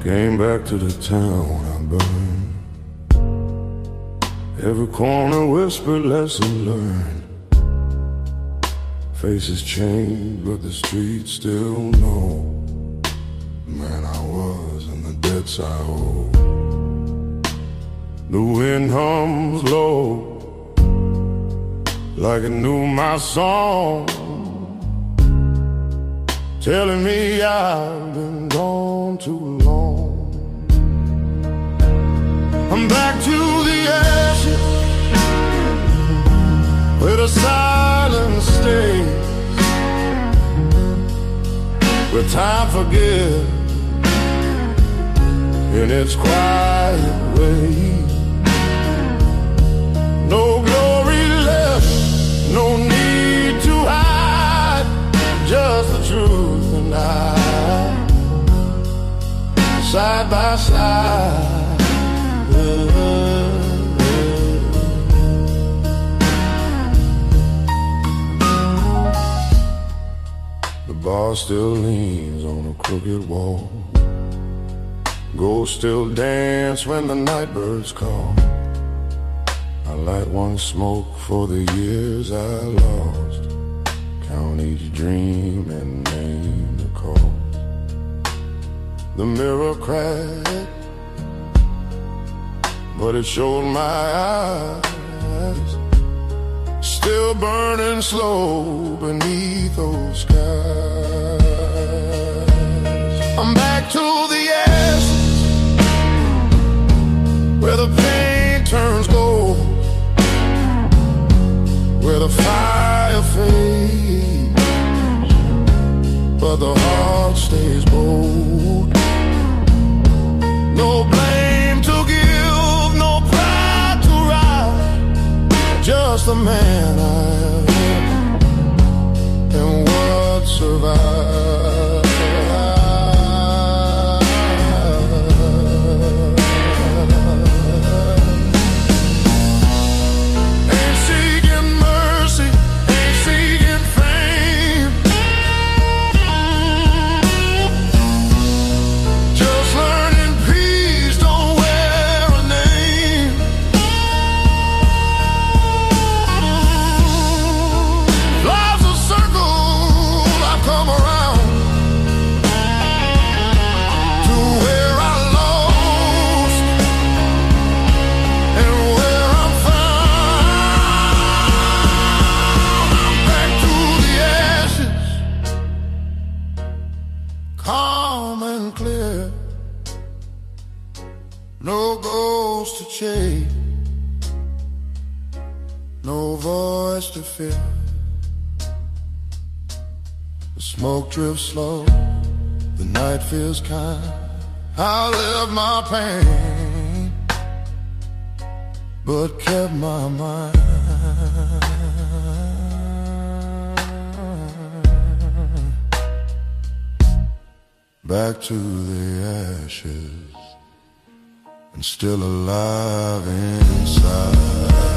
Came back to the town I burned. Every corner whispered lesson learned. Faces changed, but the streets still know the man I was and the debts I owe. The wind hums low, like it knew my song, telling me I've been gone too long. I'm back to the ashes, where the silence stays, where time forgives in its quiet way. No glory left, no need to hide, just the truth and I, side by side. The bar still leans on a crooked wall. Ghosts still dance when the night birds call. I light one smoke for the years I lost, count each dream and name the cause. The mirror cracked, but it showed my eyes, still burning slow beneath those skies. I'm back to the ashes, where the pain turns gold, where the fire fades, but the heart stays bold. No blame to give, no pride to ride, just the man I am and what survived. Calm and clear, no ghost to chase, no voice to fear. The smoke drifts slow, the night feels kind. I lived my pain, but kept my mind. Back to the ashes, and still alive inside.